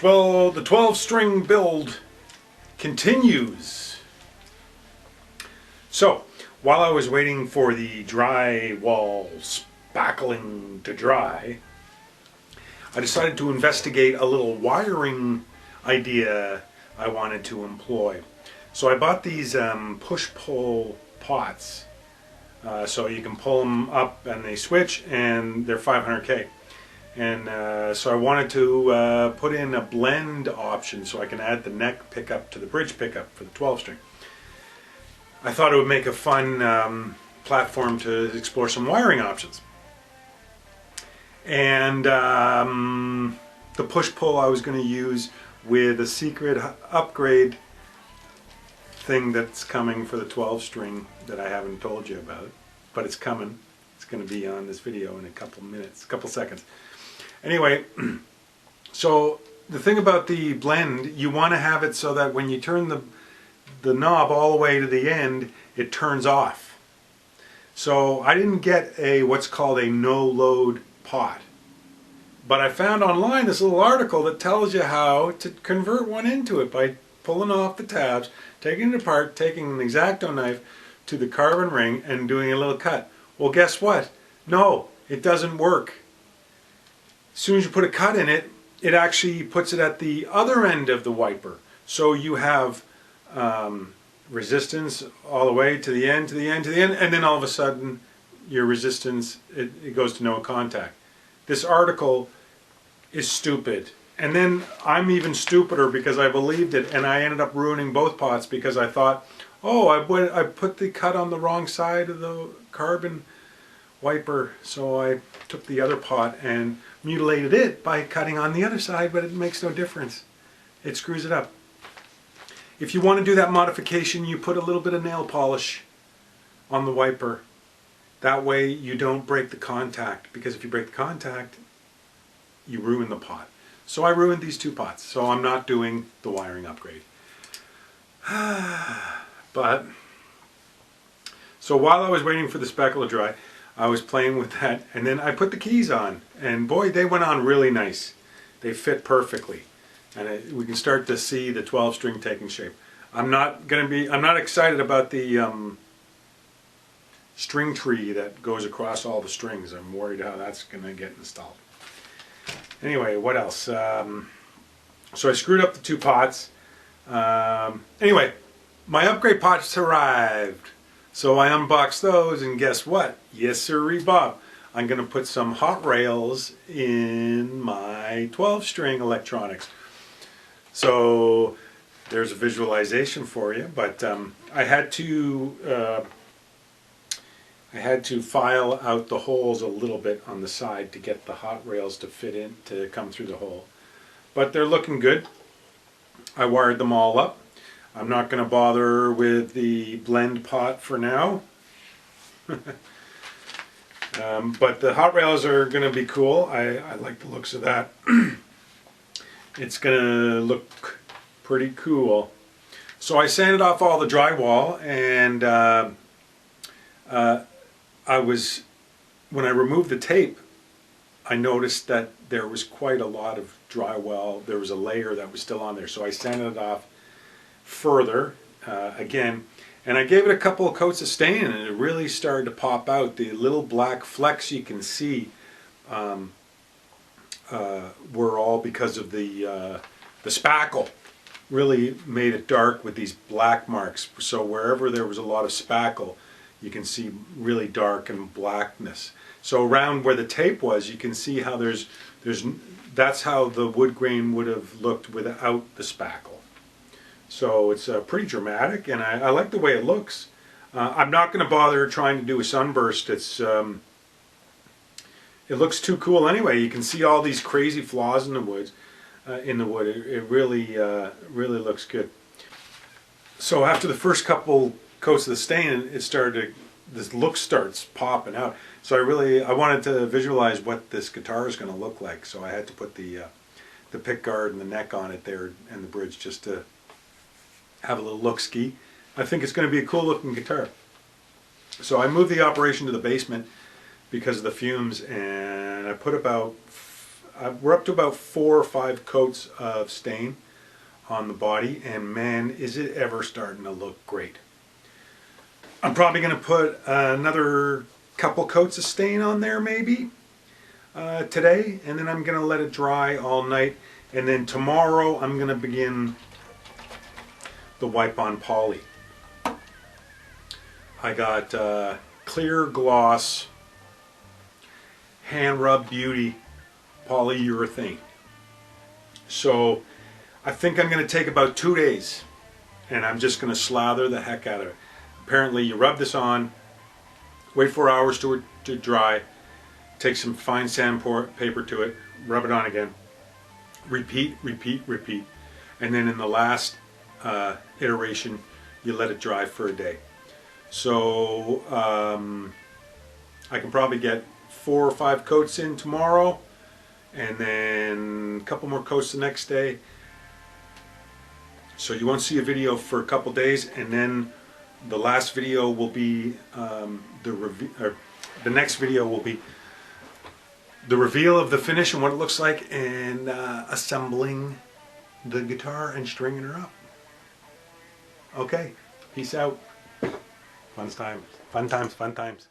The 12-string build continues. So, while I was waiting for the drywall spackling to dry, I decided to investigate a little wiring idea I wanted to employ. So I bought these push-pull pots. So you can pull them up and they switch, and they're 500K. And so I wanted to put in a blend option so I can add the neck pickup to the bridge pickup for the 12-string. I thought it would make a fun platform to explore some wiring options. And the push-pull I was going to use with a secret upgrade thing that's coming for the 12-string that I haven't told you about, but it's coming. It's going to be on this video in a couple minutes, a couple seconds. Anyway, so the thing about the blend, you want to have it so that when you turn the knob all the way to the end, it turns off. So I didn't get what's called a no-load pot, but I found online this little article that tells you how to convert one into it by pulling off the tabs, taking it apart, taking an X-Acto knife to the carbon ring and doing a little cut. Well, guess what? No, it doesn't work. As soon as you put a cut in it, it actually puts it at the other end of the wiper. So you have resistance all the way to the end, to the end, to the end, and then all of a sudden your resistance, it goes to no contact. This article is stupid. And then I'm even stupider because I believed it, and I ended up ruining both pots because I thought, oh, I put the cut on the wrong side of the carbon wiper, so I took the other pot and mutilated it by cutting on the other side, but it makes no difference. It screws it up. If you want to do that modification, you put a little bit of nail polish on the wiper. That way you don't break the contact, because if you break the contact, you ruin the pot. So I ruined these two pots, so I'm not doing the wiring upgrade. But, so while I was waiting for the speckle to dry, I was playing with that, and then I put the keys on, and boy, they went on really nice. They fit perfectly, and we can start to see the 12-string taking shape. I'm not excited about the string tree that goes across all the strings. I'm worried how that's going to get installed. Anyway, what else? So I screwed up the two pots. Anyway, my upgrade pots arrived. So I unboxed those, and guess what? Yes, sirree, Bob. I'm going to put some hot rails in my 12-string electronics. So there's a visualization for you, but I had to file out the holes a little bit on the side to get the hot rails to fit in, to come through the hole. But they're looking good. I wired them all up. I'm not going to bother with the blend pot for now. But the hot rails are going to be cool. I like the looks of that. It's going to look pretty cool. So I sanded off all the drywall, and when I removed the tape, I noticed that there was quite a lot of drywall. There was a layer that was still on there, so I sanded it off further again, and I gave it a couple of coats of stain, and it really started to pop out. The little black flecks you can see were all because of the spackle. Really made it dark with these black marks. So wherever there was a lot of spackle, you can see really dark and blackness. So around where the tape was, you can see how that's how the wood grain would have looked without the spackle. So it's pretty dramatic, and I like the way it looks. I'm not going to bother trying to do a sunburst. It looks too cool anyway. You can see all these crazy flaws in the wood. It really looks good. So after the first couple coats of the stain, this look starts popping out. So I wanted to visualize what this guitar is going to look like. So I had to put the pick guard and the neck on it there, and the bridge, just to have a little look-ski. I think it's going to be a cool looking guitar. So I moved the operation to the basement because of the fumes, and I put about we're up to about 4 or 5 coats of stain on the body, and man, is it ever starting to look great. I'm probably going to put another couple coats of stain on there maybe today, and then I'm going to let it dry all night, and then tomorrow I'm going to begin the wipe on poly. I got clear gloss hand rub beauty polyurethane. So I think I'm going to take about 2 days and I'm just going to slather the heck out of it. Apparently you rub this on, wait 4 hours to dry, take some fine sandpaper to it, rub it on again, repeat, repeat, repeat, and then in the last iteration you let it dry for a day. So I can probably get 4 or 5 coats in tomorrow, and then a couple more coats the next day. So you won't see a video for a couple days, and then the last video will be the next video will be the reveal of the finish and what it looks like, and assembling the guitar and stringing her up. Okay, peace out. Fun times, fun times, fun times.